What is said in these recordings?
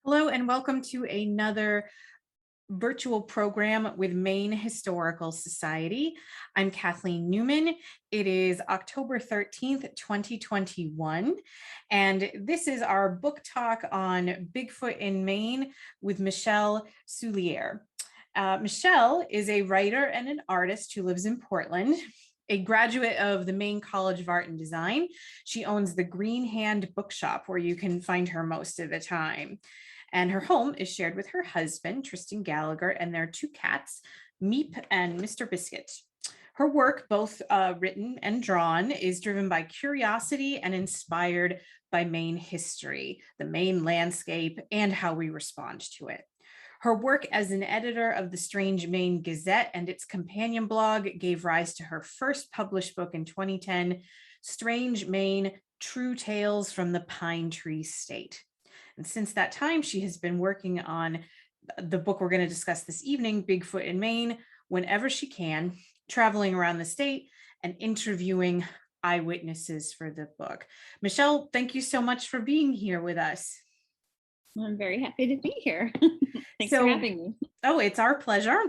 Hello and welcome to another virtual program with Maine Historical Society. I'm Kathleen Newman. It is October 13th, 2021, and this is our book talk on Bigfoot in Maine with Michelle Souliere. Michelle is a writer and an artist who lives in Portland. A graduate of the Maine College of Art and Design, she owns the Green Hand Bookshop, where you can find her most of the time. And her home is shared with her husband, Tristan Gallagher, and their two cats, Meep and Mr. Biscuit. Her work, both written and drawn, is driven by curiosity and inspired by Maine history, the Maine landscape, and how we respond to it. Her work as an editor of the Strange Maine Gazette and its companion blog gave rise to her first published book in 2010, Strange Maine: True Tales from the Pine Tree State. And since that time, she has been working on the book we're going to discuss this evening, Bigfoot in Maine, whenever she can, traveling around the state and interviewing eyewitnesses for the book. Michelle, thank you so much for being here with us. I'm very happy to be here. Thanks for having me. Oh, it's our pleasure.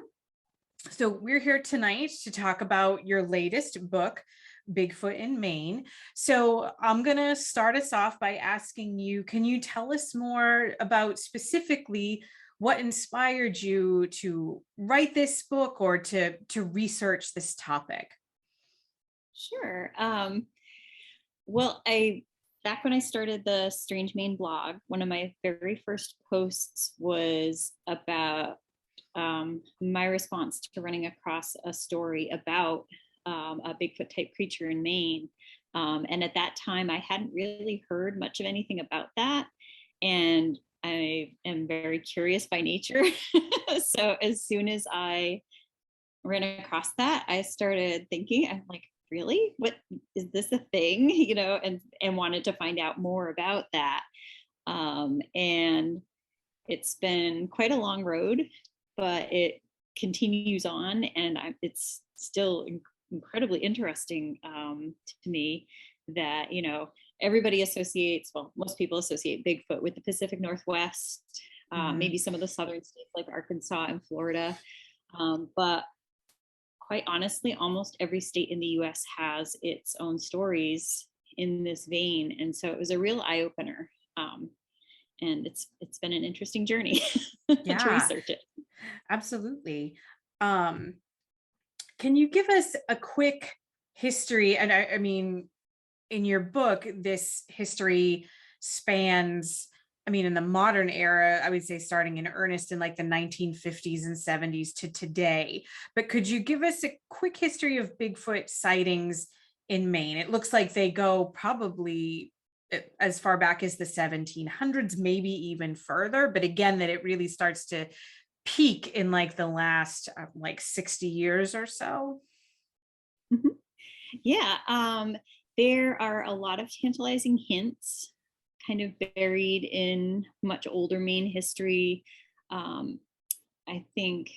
So we're here tonight to talk about your latest book, Bigfoot in Maine. So I'm going to start us off by asking you, can you tell us more about specifically what inspired you to write this book or to research this topic? Sure. Well, back when I started the Strange Maine blog, one of my very first posts was about my response to running across a story about a Bigfoot type creature in Maine. And at that time, I hadn't really heard much of anything about that. And I am very curious by nature. So as soon as I ran across that, I started thinking, I'm like, really? What is this a thing? And wanted to find out more about that. And it's been quite a long road, but it continues on, and it's still incredibly interesting to me that everybody associates, well, most people associate Bigfoot with the Pacific Northwest, maybe some of the southern states like Arkansas and Florida, but quite honestly, almost every state in the US has its own stories in this vein, and so it was a real eye-opener, and it's been an interesting journey to research it. Absolutely. Can you give us a quick history? And I mean, in your book, this history spans, in the modern era, I would say starting in earnest in like the 1950s and 70s to today. But could you give us a quick history of Bigfoot sightings in Maine? It looks like they go probably as far back as the 1700s, maybe even further. But again, that it really starts to peak in like the last 60 years or so. Mm-hmm. Yeah, there are a lot of tantalizing hints kind of buried in much older Maine history. I think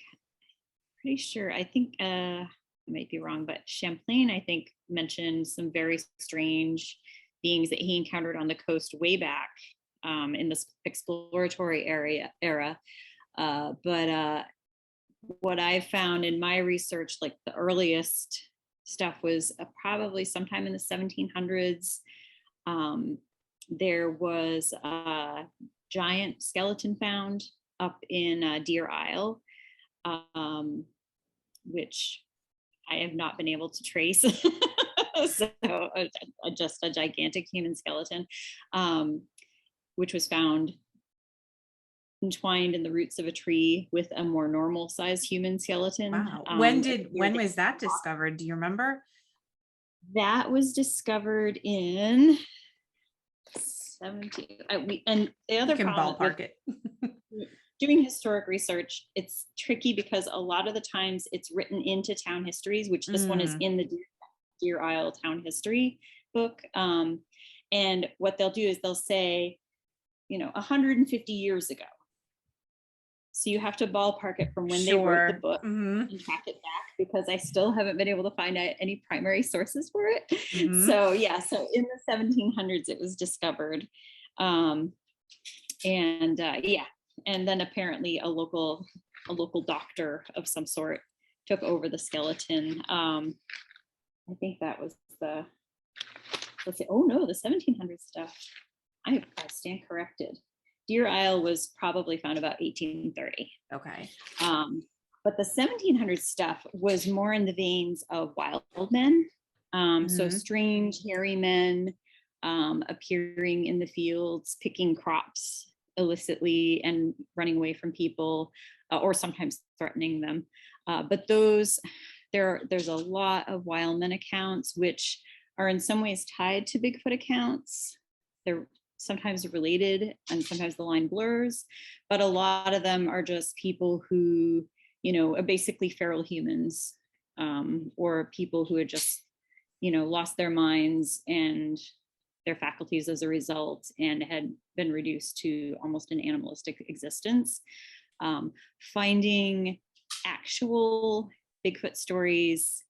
I might be wrong, but Champlain, I think, mentioned some very strange beings that he encountered on the coast way back in this exploratory era. But what I found in my research, like the earliest stuff was probably sometime in the 1700s. There was a giant skeleton found up in Deer Isle, which I have not been able to trace. So just a gigantic human skeleton, which was found entwined in the roots of a tree with a more normal sized human skeleton. Wow. When was that discovered? Do you remember? That was discovered in 17. And the other problem ballpark it. Doing historic research, it's tricky because a lot of the times it's written into town histories, which this one is in the Deer Isle town history book. And what they'll do is they'll say, 150 years ago. So you have to ballpark it from when they wrote the book and track it back, because I still haven't been able to find out any primary sources for it. So in the 1700s it was discovered. And yeah, and then apparently a local doctor of some sort took over the skeleton. I think that was the, let's see, oh no, the 1700 stuff. I stand corrected. Deer Isle was probably found about 1830. Okay. But the 1700 stuff was more in the veins of wild men. So strange, hairy men appearing in the fields, picking crops illicitly and running away from people, or sometimes threatening them. But there's a lot of wild men accounts, which are in some ways tied to Bigfoot accounts. They're sometimes related and sometimes the line blurs, but a lot of them are just people who, are basically feral humans, or people who had just, lost their minds and their faculties as a result and had been reduced to almost an animalistic existence. Finding actual Bigfoot stories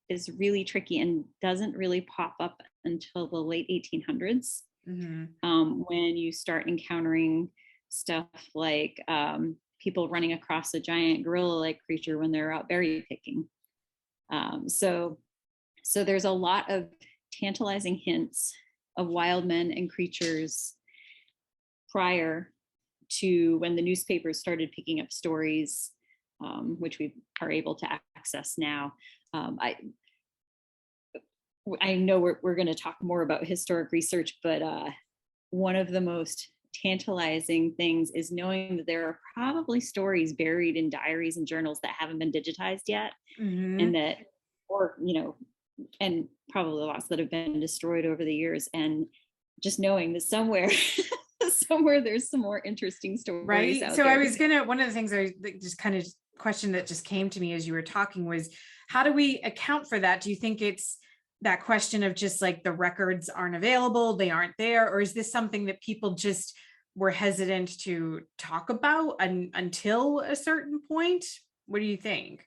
is really tricky and doesn't really pop up until the late 1800s. When you start encountering stuff like people running across a giant gorilla-like creature when they're out berry picking. So there's a lot of tantalizing hints of wild men and creatures prior to when the newspapers started picking up stories, which we are able to access now. I know we're going to talk more about historic research, but one of the most tantalizing things is knowing that there are probably stories buried in diaries and journals that haven't been digitized yet, and that, or and probably lots that have been destroyed over the years, and just knowing that somewhere there's some more interesting stories right out so there. One of the things I just kind of question that just came to me as you were talking was, how do we account for that? Do you think it's that question of just like the records aren't available, they aren't there, or is this something that people just were hesitant to talk about until a certain point? What do you think?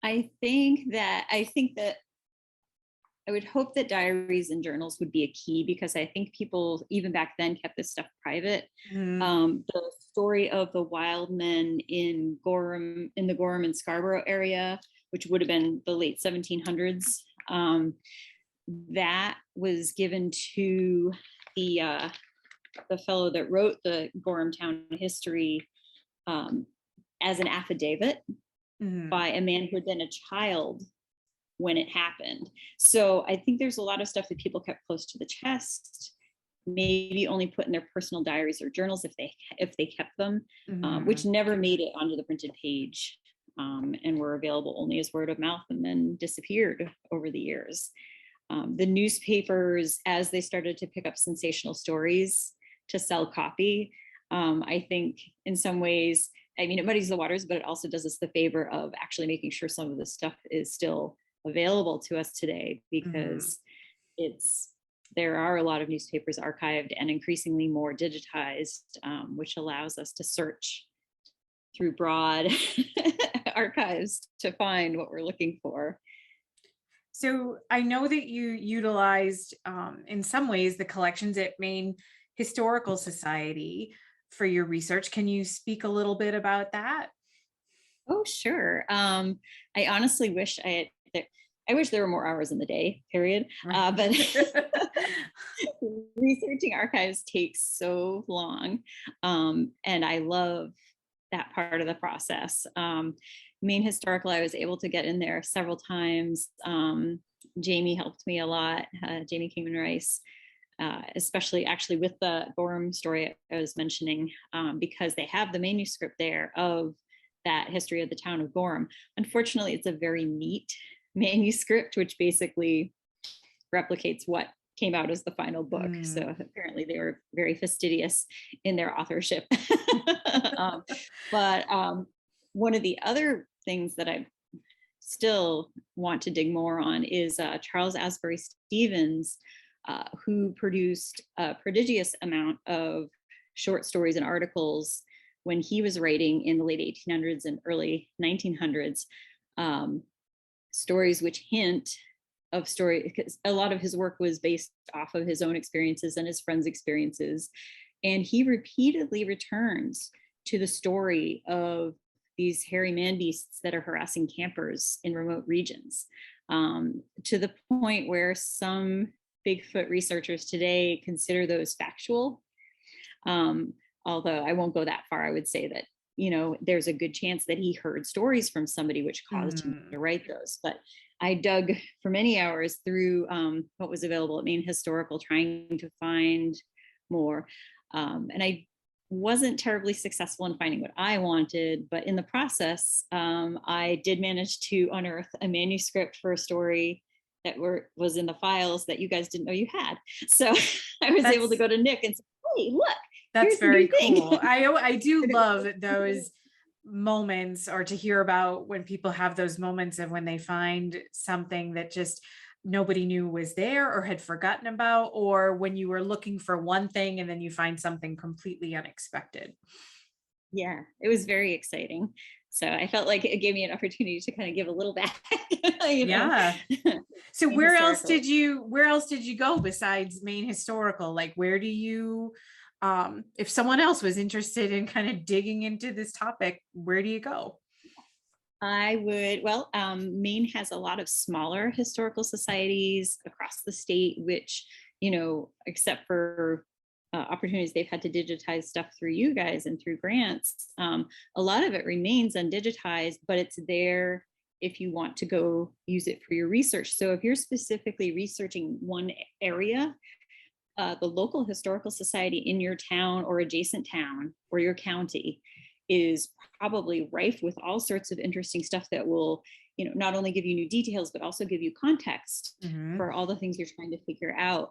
I think that I would hope that diaries and journals would be a key, because I think people even back then kept this stuff private. The story of the wild men in the Gorham and Scarborough area, which would have been the late 1700s, that was given to the fellow that wrote the Gorham town history as an affidavit by a man who had been a child when it happened. So I think there's a lot of stuff that people kept close to the chest, maybe only put in their personal diaries or journals if they kept them, which never made it onto the printed page, and were available only as word of mouth and then disappeared over the years. The newspapers, as they started to pick up sensational stories to sell copy, I think in some ways, it muddies the waters, but it also does us the favor of actually making sure some of this stuff is still available to us today, because there are a lot of newspapers archived and increasingly more digitized, which allows us to search through broad archives to find what we're looking for. So I know that you utilized, in some ways, the collections at Maine Historical Society for your research. Can you speak a little bit about that? Oh, sure. I honestly wish I wish there were more hours in the day, period. But researching archives takes so long. And I love that part of the process. Maine Historical, I was able to get in there several times. Jamie helped me a lot, Jamie Kingman Rice, especially actually with the Gorham story I was mentioning, because they have the manuscript there of that history of the town of Gorham. Unfortunately, it's a very neat manuscript, which basically replicates what came out as the final book. So apparently they were very fastidious in their authorship. But one of the other things that I still want to dig more on is Charles Asbury Stevens, who produced a prodigious amount of short stories and articles when he was writing in the late 1800s and early 1900s, stories which hint of story, because a lot of his work was based off of his own experiences and his friends' experiences. And he repeatedly returns to the story of these hairy man beasts that are harassing campers in remote regions, to the point where some Bigfoot researchers today consider those factual. Although I won't go that far, I would say that, there's a good chance that he heard stories from somebody which caused him to write those. But I dug for many hours through what was available at Maine Historical, trying to find more. And I wasn't terribly successful in finding what I wanted, but in the process, I did manage to unearth a manuscript for a story that was in the files that you guys didn't know you had. So I was able to go to Nick and say, hey, look, that's very cool. I do And love those moments, or to hear about when people have those moments of when they find something that just nobody knew was there or had forgotten about, or when you were looking for one thing and then you find something completely unexpected. Yeah, it was very exciting. So I felt like it gave me an opportunity to kind of give a little back. Yeah. So Maine where else did you go besides Maine Historical? Like, where do you, if someone else was interested in kind of digging into this topic, where do you go? Maine has a lot of smaller historical societies across the state, which, except for opportunities they've had to digitize stuff through you guys and through grants, a lot of it remains undigitized, but it's there if you want to go use it for your research. So if you're specifically researching one area, the local historical society in your town or adjacent town or your county is probably rife with all sorts of interesting stuff that will, not only give you new details, but also give you context for all the things you're trying to figure out.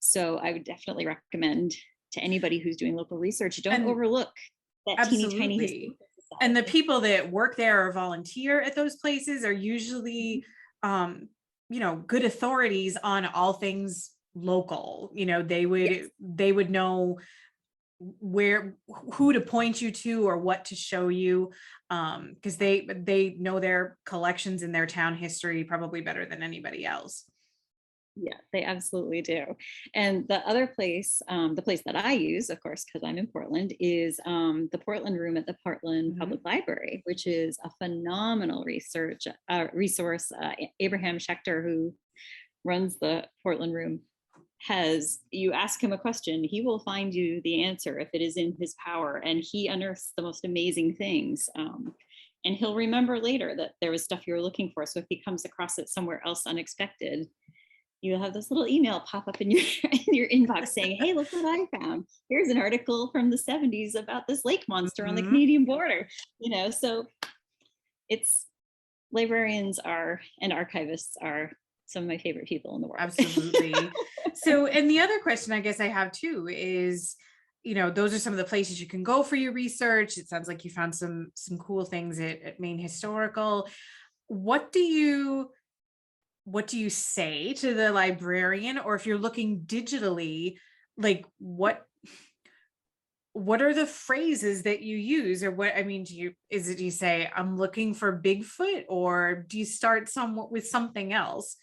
So I would definitely recommend to anybody who's doing local research, don't overlook that teeny tiny history. And the people that work there or volunteer at those places are usually, good authorities on all things local. They would know who to point you to or what to show you, because they know their collections and their town history probably better than anybody else. Yeah, they absolutely do. And the other place, the place that I use, of course, because I'm in Portland, is the Portland Room at the Portland Public Library, which is a phenomenal resource. Abraham Schechter, who runs the Portland Room, you ask him a question, he will find you the answer if it is in his power. And he unearths the most amazing things. And he'll remember later that there was stuff you were looking for. So if he comes across it somewhere else unexpected, you'll have this little email pop up in your inbox saying, hey, look what I found. Here's an article from the 70s about this lake monster on the Canadian border. So librarians and archivists are some of my favorite people in the world. Absolutely. So, and the other question I guess I have too is, those are some of the places you can go for your research. It sounds like you found some cool things at Maine Historical. What do you say to the librarian, or if you're looking digitally, like what are the phrases that you use, or do you say, I'm looking for Bigfoot, or do you start with something else?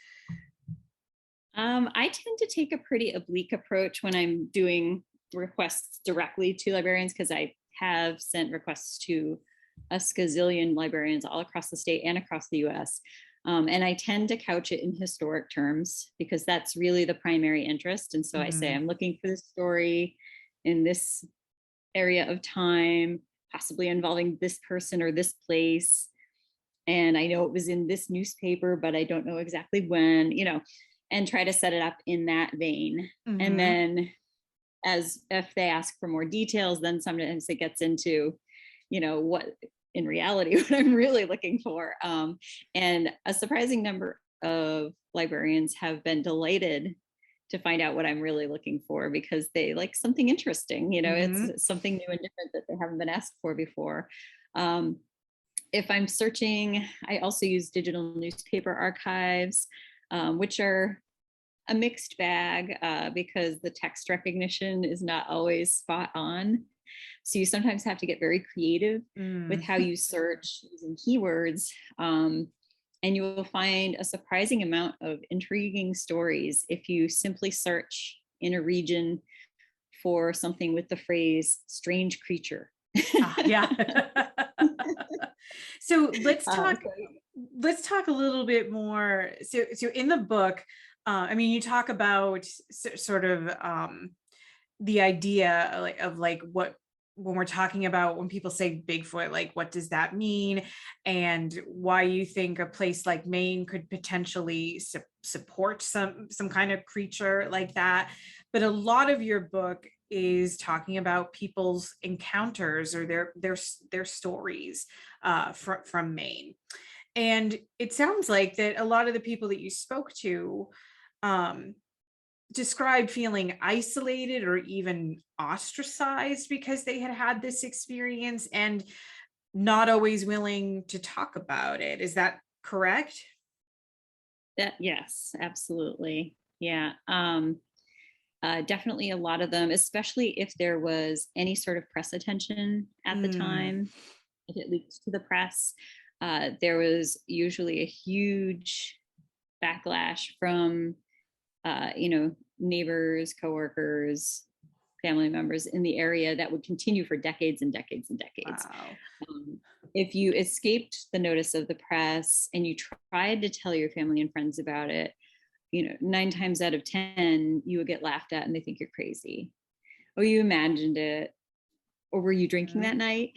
I tend to take a pretty oblique approach when I'm doing requests directly to librarians, because I have sent requests to a skazillion librarians all across the state and across the US. And I tend to couch it in historic terms because that's really the primary interest. And so I say, I'm looking for this story in this area of time, possibly involving this person or this place. And I know it was in this newspaper, but I don't know exactly when, and try to set it up in that vein. And then if they ask for more details, then sometimes it gets into, what in reality, what I'm really looking for. And a surprising number of librarians have been delighted to find out what I'm really looking for, because they like something interesting, it's something new and different that they haven't been asked for before. If I'm searching, I also use digital newspaper archives, which are a mixed bag because the text recognition is not always spot on. So you sometimes have to get very creative with how you search using keywords. And you will find a surprising amount of intriguing stories if you simply search in a region for something with the phrase strange creature. Yeah. So So let's talk a little bit more. So in the book, I mean, you talk about sort of the idea like what when we're talking about when people say Bigfoot, like what does that mean, and why you think a place like Maine could potentially support some kind of creature like that. But a lot of your book is talking about people's encounters or their stories from Maine. And it sounds like that a lot of the people that you spoke to um, described feeling isolated or even ostracized because they had had this experience and not always willing to talk about it. Is that correct? that, yes, absolutely. Yeah. Definitely a lot of them, especially if there was any sort of press attention at the Mm, time, if it leaked to the press, there was usually a huge backlash from, neighbors, coworkers, family members in the area that would continue for decades and decades and decades. wow. Um, if you escaped the notice of the press and you tried to tell your family and friends about it, 9 times out of 10, you would get laughed at and they think you're crazy. Oh, you imagined it. Or were you drinking that Mhm. night?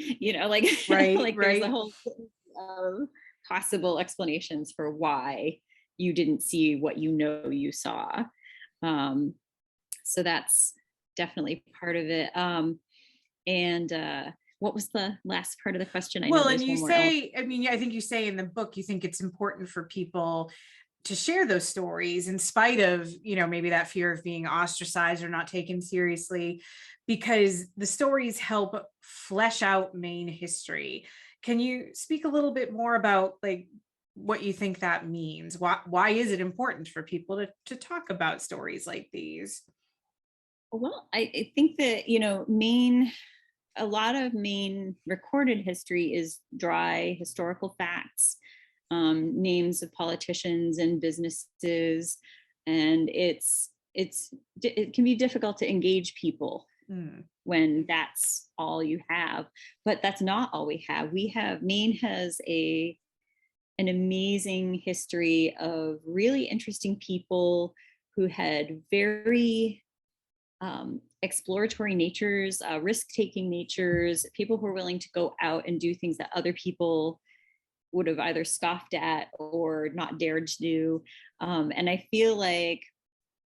Like, Right, like there's a right. whole of possible explanations for why you didn't see what you saw. Um, so that's definitely part of it. And what was the last part of the question? I know Well, and there's you one more element. say, I mean, I think you say in the book, you think it's important for people to share those stories in spite of, maybe that fear of being ostracized or not taken seriously, because the stories help flesh out Maine history. Can you speak a little bit more about like what you think that means? Why is it important for people to talk about stories like these? Well, I think that, Maine, a lot of Maine recorded history is dry historical facts, names of politicians and businesses, and it can be difficult to engage people Mm, when that's all you have. But that's not all we have. Maine has an amazing history of really interesting people who had very exploratory natures, risk-taking natures, people who are willing to go out and do things that other people would have either scoffed at or not dared to do. And I feel like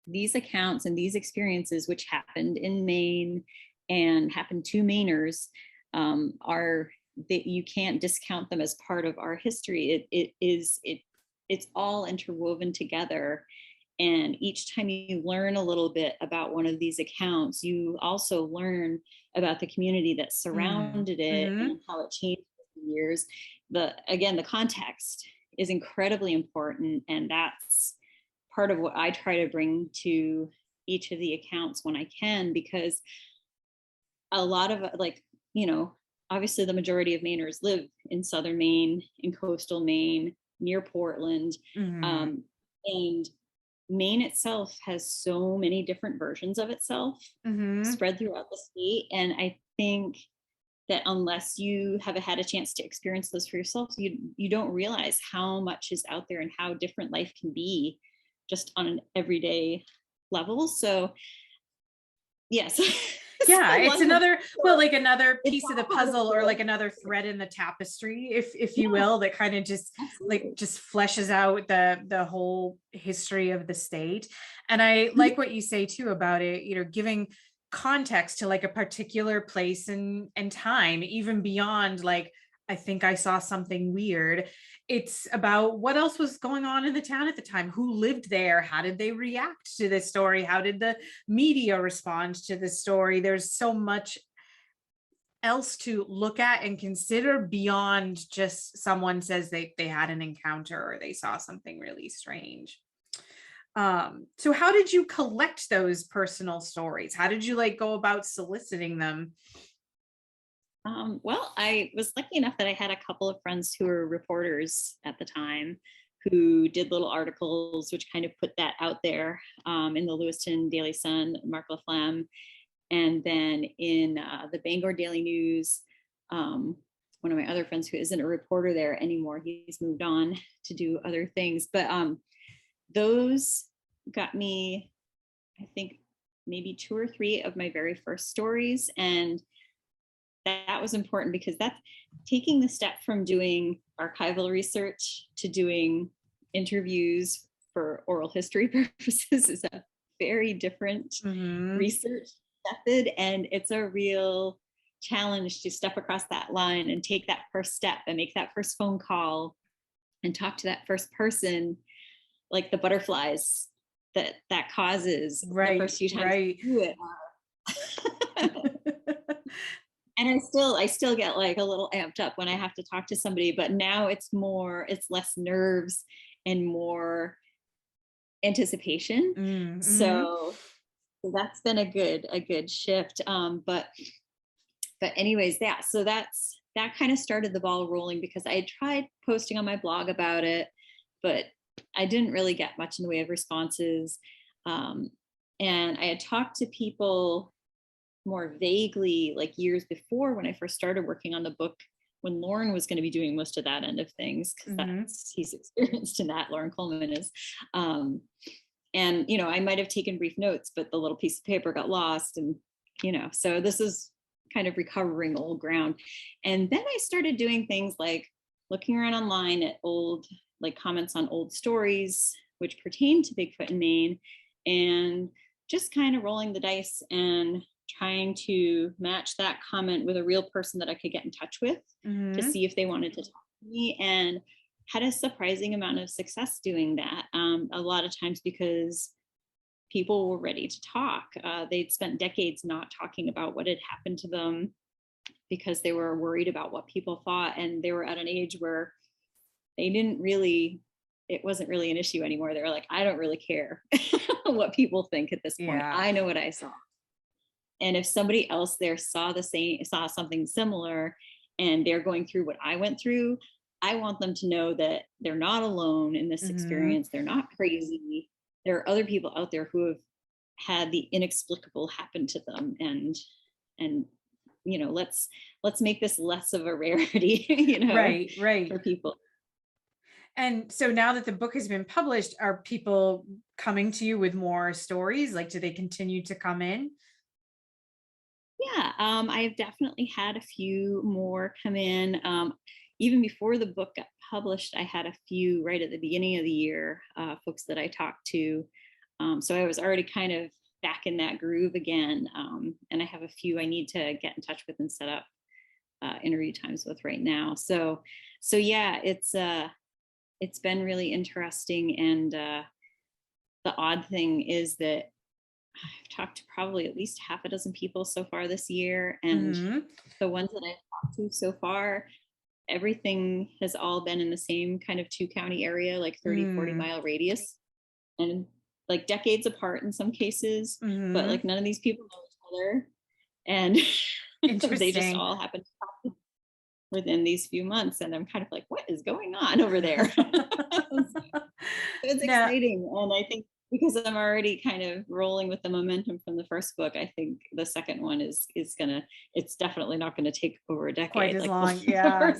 these accounts and these experiences, which happened in Maine and happened to Mainers, are that you can't discount them as part of our history. It's all interwoven together. And each time you learn a little bit about one of these accounts, you also learn about the community that mm, surrounded it mhm. and how it changed over the years. The context is incredibly important, and that's part of what I try to bring to each of the accounts when I can, because a lot of obviously the majority of Mainers live in southern Maine, in coastal Maine, near Portland, Mhm. um, and Maine itself has so many different versions of itself Mhm. spread throughout the state. And I think that unless you have had a chance to experience those for yourself, you don't realize how much is out there and how different life can be just on an everyday level. So yes. Yeah, So it's long another, well, like another it's piece of the all part of puzzle or the like another thread in the tapestry, if you yes, will, that kind of just like absolutely. just fleshes out the whole history of the state. And I like what you say too about it, giving context to like a particular place and time, even beyond like I think I saw something weird. It's about what else was going on in the town at the time, who lived there, how did they react to this story, how did the media respond to the story. There's so much else to look at and consider beyond just someone says they had an encounter or they saw something really strange. So how did you collect those personal stories? How did you like go about soliciting them? Well, I was lucky enough that I had a couple of friends who were reporters at the time who did little articles which kind of put that out there, in the Lewiston Daily Sun, Mark LaFlamme. And then in the Bangor Daily News, one of my other friends who isn't a reporter there anymore, he's moved on to do other things. But those got me, I think, maybe 2 or 3 of my very first stories. And that was important because that's taking the step from doing archival research to doing interviews for oral history purposes is a very different research method. And it's a real challenge to step across that line and take that first step and make that first phone call and talk to that first person, like the butterflies that causes the first few times you do it. And I still get like a little amped up when I have to talk to somebody, but now it's less nerves and more anticipation. So that's been a good shift. But anyways, so that kind of started the ball rolling because I had tried posting on my blog about it, but I didn't really get much in the way of responses. And I had talked to people more vaguely like years before when I first started working on the book, when Lauren was going to be doing most of that end of things, because he's experienced in that. Lauren Coleman is. And, I might have taken brief notes, but the little piece of paper got lost. And, so this is kind of recovering old ground. And then I started doing things like looking around online at old, like comments on old stories, which pertain to Bigfoot in Maine, and just kind of rolling the dice and trying to match that comment with a real person that I could get in touch with to see if they wanted to talk to me, and had a surprising amount of success doing that. A lot of times because people were ready to talk. They'd spent decades not talking about what had happened to them because they were worried about what people thought, and they were at an age where it wasn't really an issue anymore. They were like, I don't really care what people think at this point. I know what I saw. And if somebody else there saw something similar and they're going through what I went through, I want them to know that they're not alone in this experience. They're not crazy. There are other people out there who have had the inexplicable happen to them. And let's make this less of a rarity, for people. And so now that the book has been published, are people coming to you with more stories? Like, do they continue to come in? Yeah, I've definitely had a few more come in. Even before the book got published, I had a few right at the beginning of the year, folks that I talked to. So I was already kind of back in that groove again. And I have a few I need to get in touch with and set up interview times with right now. So yeah, it's been really interesting. And the odd thing is that I've talked to probably at least half a dozen people so far this year. And the ones that I've talked to so far, everything has all been in the same kind of 2-county area, like 30-40 mile radius, and like decades apart in some cases, but like none of these people know each other. And they just all happen to talk within these few months. And I'm kind of like, what is going on over there? It's exciting. And I think because I'm already kind of rolling with the momentum from the first book, I think the second one it's definitely not going to take over a decade. Quite as like long. Yeah.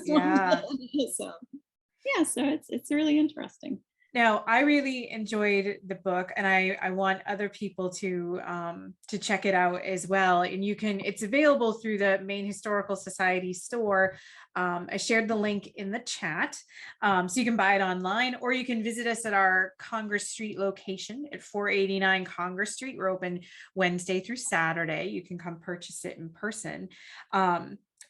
So it's really interesting. Now, I really enjoyed the book, and I want other people to check it out as well. And it's available through the Maine Historical Society store. I shared the link in the chat, so you can buy it online, or you can visit us at our Congress Street location at 489 Congress Street. We're open Wednesday through Saturday. You can come purchase it in person.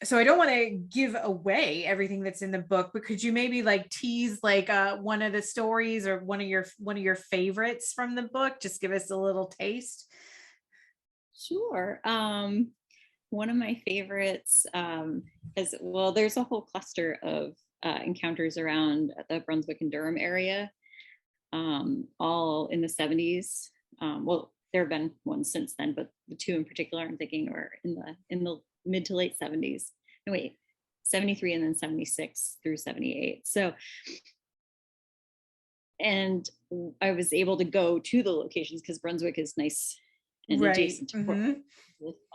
So I don't want to give away everything that's in the book, but could you maybe like tease like one of the stories or one of your favorites from the book? Just give us a little taste. Sure. One of my favorites is, well, there's a whole cluster of encounters around the Brunswick and Durham area, all in the 70s. Well, there have been ones since then, but the two in particular I'm thinking are in the mid to late 70s. No, wait, 73 and then 76 through 78. So, and I was able to go to the locations because Brunswick is nice and adjacent to Portland.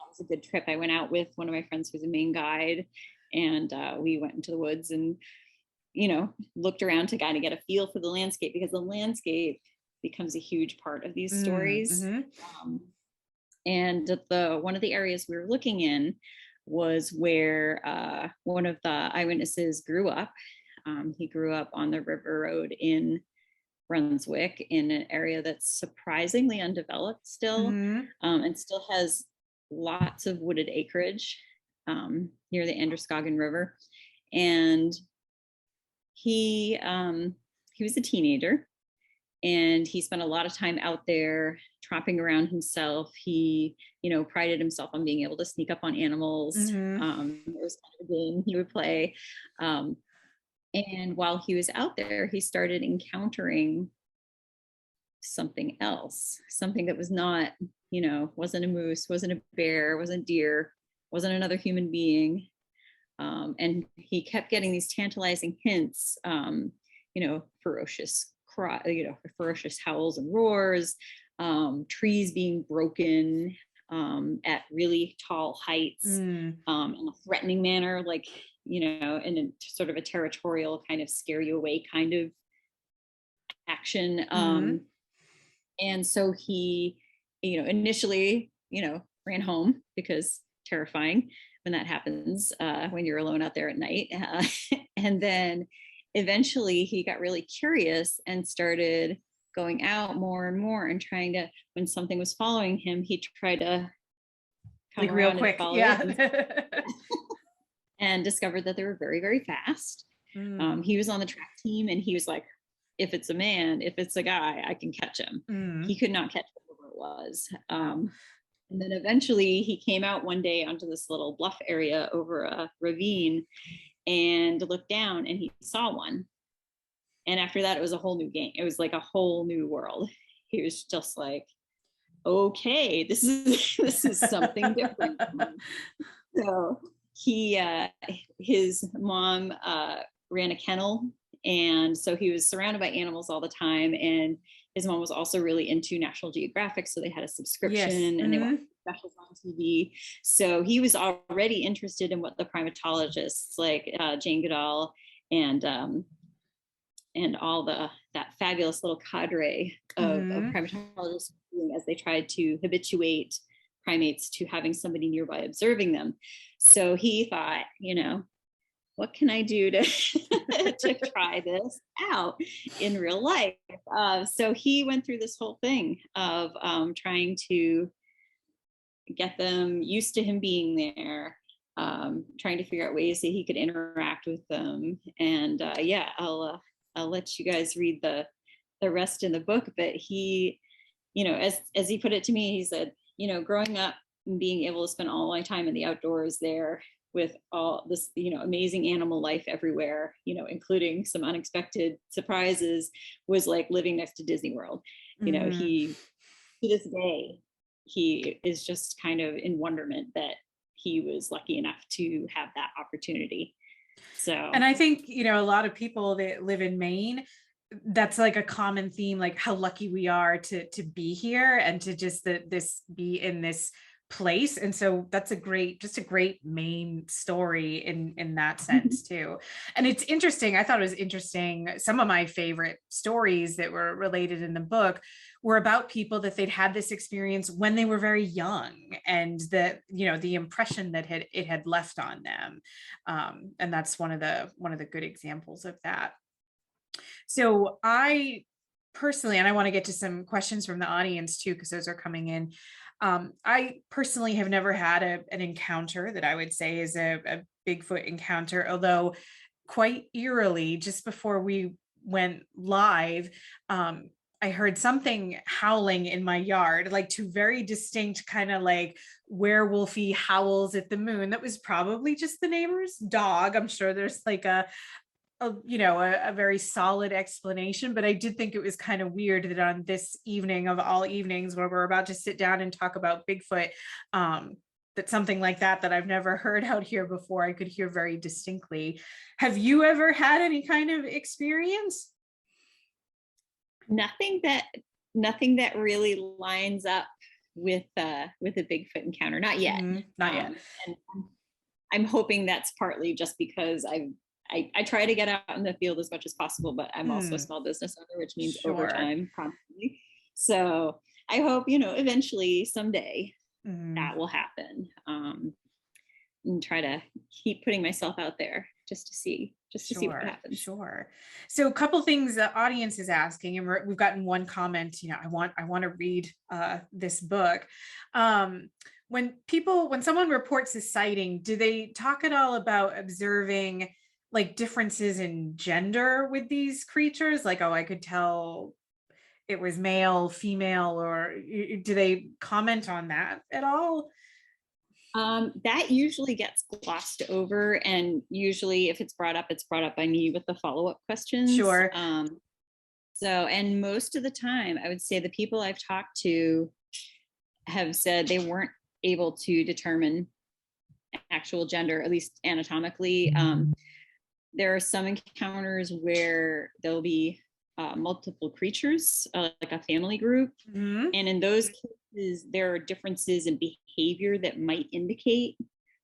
was a good trip. I went out with one of my friends who's a Maine guide, and we went into the woods and, looked around to kind of get a feel for the landscape, because the landscape becomes a huge part of these stories. And one of the areas we were looking in was where one of the eyewitnesses grew up. He grew up on the River Road in Brunswick, in an area that's surprisingly undeveloped still, and still has lots of wooded acreage near the Androscoggin River. And he was a teenager, and he spent a lot of time out there tromping around himself. He, prided himself on being able to sneak up on animals. It was kind of a game he would play. And while he was out there, he started encountering something else, something that was not, wasn't a moose, wasn't a bear, wasn't deer, wasn't another human being. And he kept getting these tantalizing hints, ferocious ferocious howls and roars, trees being broken at really tall heights, in a threatening manner, like, in a sort of a territorial kind of scare you away kind of action. And so he, initially, ran home, because terrifying when that happens, when you're alone out there at night. And then eventually he got really curious and started going out more and more, and trying to, when something was following him, he tried to come like real around quick, and follow yeah. it, and discovered that they were very, very fast. He was on the track team, and he was like, if it's a man, if it's a guy, I can catch him. He could not catch whatever it was. And then eventually he came out one day onto this little bluff area over a ravine, and looked down, and he saw one. And after that, it was a whole new game. It was like a whole new world. He was just like, okay, this is something different. So his mom ran a kennel, and so he was surrounded by animals all the time. And his mom was also really into National Geographic, so they had a subscription, and they watched specials on TV. So he was already interested in what the primatologists like Jane Goodall and all that fabulous little cadre of primatologists doing, as they tried to habituate primates to having somebody nearby observing them. So he thought, what can I do to to try this out in real life? So he went through this whole thing of trying to get them used to him being there, trying to figure out ways that he could interact with them. And I'll let you guys read the rest in the book. But he, as he put it to me, he said, growing up and being able to spend all my time in the outdoors there with all this, amazing animal life everywhere, including some unexpected surprises, was like living next to Disney World. He, to this day, he is just kind of in wonderment that he was lucky enough to have that opportunity. So, and I think, a lot of people that live in Maine, that's like a common theme, like how lucky we are to be here, and to just this be in this place. And so that's a great Maine story in that sense too. And it's interesting, I thought it was interesting, some of my favorite stories that were related in the book were about people that they'd had this experience when they were very young, and that, the impression that it had left on them. And that's one of the good examples of that. So I personally, and I want to get to some questions from the audience too, because those are coming in. I personally have never had an encounter that I would say is a Bigfoot encounter, although quite eerily, just before we went live, I heard something howling in my yard, like two very distinct kind of like werewolfy howls at the moon. That was probably just the neighbor's dog. I'm sure there's like a very solid explanation, but I did think it was kind of weird that on this evening of all evenings, where we're about to sit down and talk about Bigfoot, that something like that I've never heard out here before, I could hear very distinctly. Have you ever had any kind of experience? Nothing that really lines up with a Bigfoot encounter, not yet. Not yet. And I'm hoping that's partly just because I try to get out in the field as much as possible, but I'm also a small business owner, which means Sure. overtime constantly. So I hope, eventually someday that will happen. And try to keep putting myself out there just to see what happens. Sure. So a couple things the audience is asking, and we've gotten one comment, I want to read this book. When someone reports a sighting, do they talk at all about observing like differences in gender with these creatures? Like, oh, I could tell it was male, female, or do they comment on that at all? That usually gets glossed over, and usually if it's brought up by me with the follow-up questions. Sure. And most of the time, I would say the people I've talked to have said they weren't able to determine actual gender, at least anatomically. There are some encounters where there'll be multiple creatures, like a family group. And in those cases, there are differences in behavior that might indicate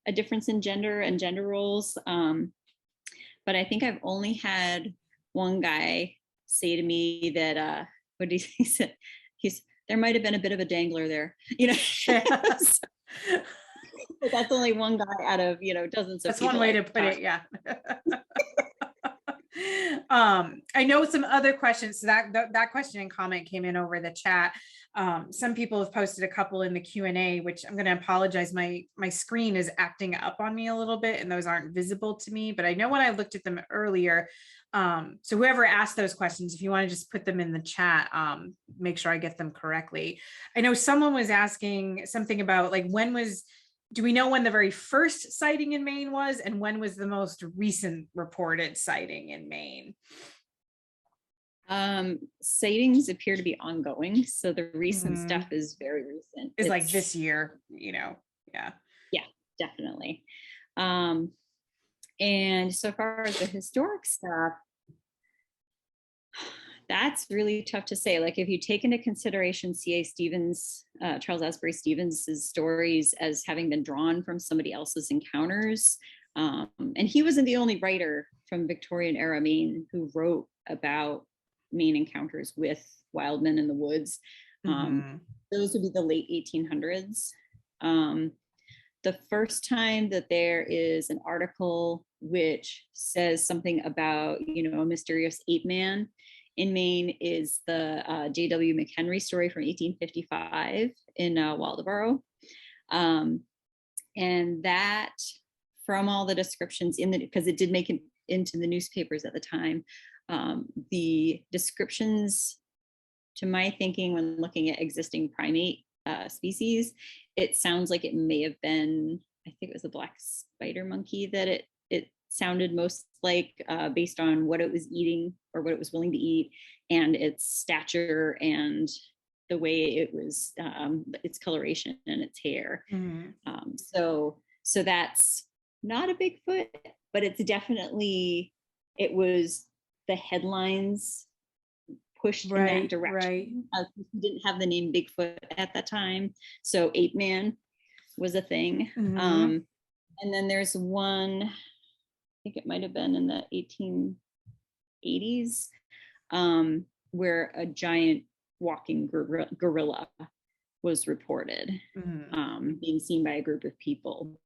a difference in gender and gender roles. But I think I've only had one guy say to me that, what did he say? There might have been a bit of a dangler there, But that's only one guy out of, dozens of That's people. one way to put it. Yeah. I know some other questions. So that question and comment came in over the chat. Some people have posted a couple in the Q&A, which I'm going to apologize. My screen is acting up on me a little bit, and those aren't visible to me, but I know when I looked at them earlier. So whoever asked those questions, if you want to just put them in the chat, make sure I get them correctly. I know someone was asking something about like, do we know when the very first sighting in Maine was, and when was the most recent reported sighting in Maine? Sightings appear to be ongoing, so the recent stuff is very recent. It's like this year, yeah. Yeah, definitely. And so far as the historic stuff, that's really tough to say. Like if you take into consideration C.A. Stevens, Charles Asbury Stevens' stories as having been drawn from somebody else's encounters, and he wasn't the only writer from Victorian era Maine who wrote about Maine encounters with wild men in the woods. Those would be the late 1800s. The first time that there is an article which says something about, a mysterious ape man in Maine is the J.W. McHenry story from 1855 in Waldoboro. And that, from all the descriptions because it did make it into the newspapers at the time, the descriptions, to my thinking, when looking at existing primate species, it sounds like it may have been, I think it was a black spider monkey that it sounded most like, based on what it was eating or what it was willing to eat, and its stature and the way it was, its coloration and its hair. So that's not a Bigfoot, but it's definitely, it was the headlines pushed in that direction. We didn't have the name Bigfoot at that time, so ape man was a thing. And then there's one, I think it might have been in the 1880s, where a giant walking gorilla was reported, being seen by a group of people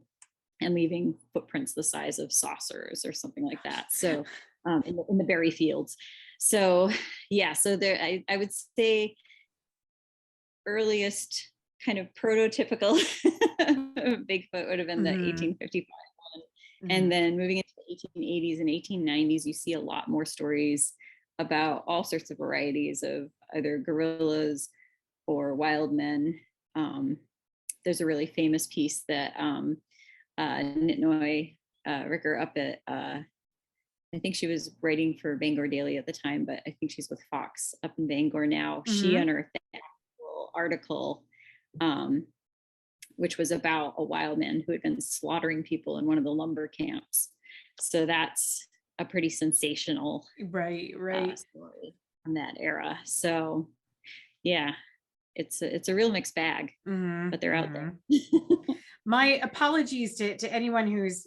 and leaving footprints the size of saucers or something like that. So in the berry fields. So yeah, so there, I would say earliest kind of prototypical Bigfoot would have been the 1855 one. And then moving into the 1880s and 1890s, you see a lot more stories about all sorts of varieties of either gorillas or wild men. There's a really famous piece that Nitnoy Ricker up at, I think she was writing for Bangor Daily at the time, but I think she's with Fox up in Bangor now. She unearthed an actual article, which was about a wild man who had been slaughtering people in one of the lumber camps. So that's a pretty sensational story from that era. So yeah, it's a real mixed bag, but they're out there. My apologies to anyone who's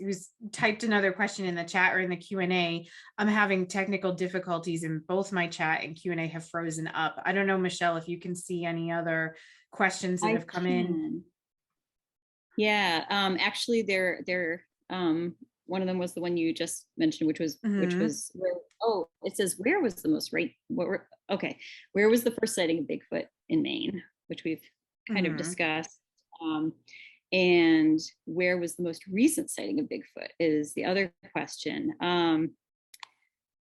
typed another question in the chat or in the Q&A. I'm having technical difficulties, and both my chat and Q&A have frozen up. I don't know, Michelle, if you can see any other questions that have come in. Yeah, actually, they're one of them was the one you just mentioned, which was where, oh, it says, where was the most where was the first sighting of Bigfoot in Maine, which we've kind of discussed. And where was the most recent sighting of Bigfoot is the other question.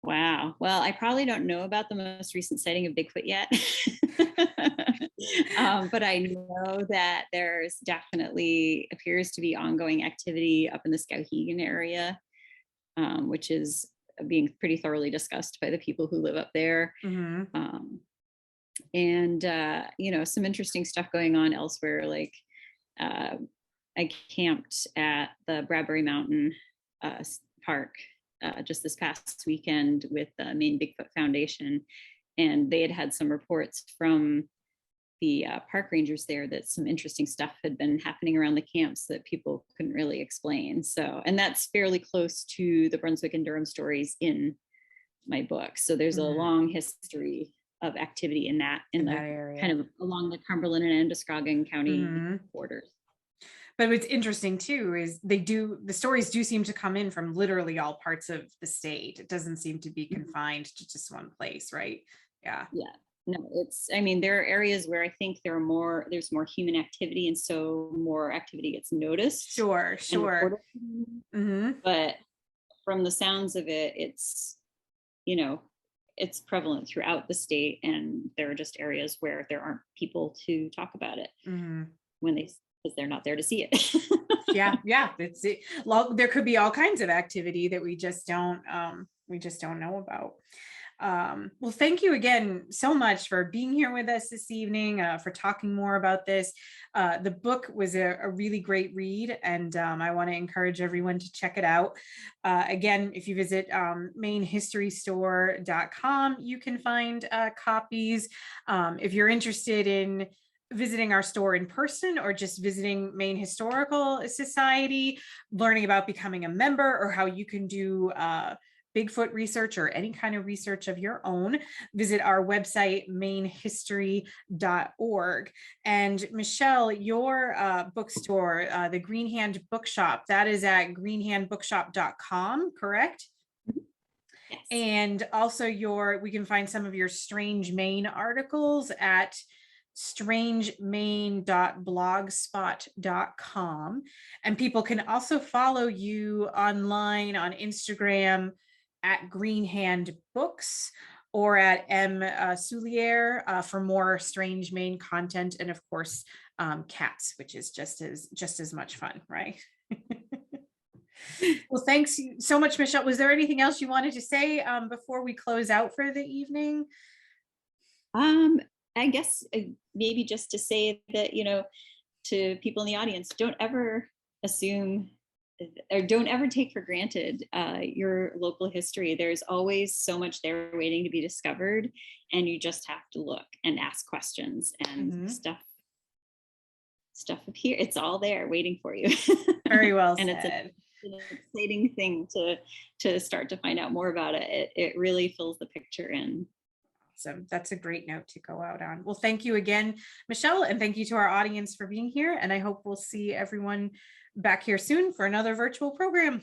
Wow. Well, I probably don't know about the most recent sighting of Bigfoot yet. But I know that there's definitely appears to be ongoing activity up in the Skowhegan area, which is being pretty thoroughly discussed by the people who live up there. And, you know, some interesting stuff going on elsewhere. Like I camped at the Bradbury Mountain Park just this past weekend with the Maine Bigfoot Foundation, and they had some reports from the park rangers there that some interesting stuff had been happening around the camps that people couldn't really explain. So, and that's fairly close to the Brunswick and Durham stories in my book. So there's a long history of activity in that area, kind of along the Cumberland and Androscoggin County borders. But what's interesting too is the stories do seem to come in from literally all parts of the state. It doesn't seem to be confined to just one place, right? Yeah. No, I mean, there are areas where I think there's more human activity, and so more activity gets noticed. Sure. But from the sounds of it, it's, you know, it's prevalent throughout the state, and there are just areas where there aren't people to talk about it because they're not there to see it. yeah. There could be all kinds of activity that we just don't know about. Well, thank you again so much for being here with us this evening, for talking more about this. The book was a really great read, and I want to encourage everyone to check it out. Again, if you visit mainhistorystore.com, you can find copies. If you're interested in visiting our store in person or just visiting Maine Historical Society, learning about becoming a member or how you can do Bigfoot research or any kind of research of your own, visit our website, mainhistory.org. And Michelle, your bookstore, the Green Hand Bookshop, that is at greenhandbookshop.com, correct? Yes. And also we can find some of your Strange Maine articles at strangemaine.blogspot.com. And people can also follow you online on Instagram at Green Hand Books or at Souliere for more Strange Maine content, and of course cats, which is just as much fun, right? Well, thanks so much, Michelle. Was there anything else you wanted to say before we close out for the evening? I guess maybe just to say that, you know, to people in the audience, don't ever assume or don't ever take for granted your local history. There's always so much there waiting to be discovered, and you just have to look and ask questions, and stuff appear. It's all there waiting for you. Very well and said. It's an exciting thing to start to find out more about it. It really fills the picture in. So that's a great note to go out on. Well, thank you again, Michelle, and thank you to our audience for being here. And I hope we'll see everyone back here soon for another virtual program.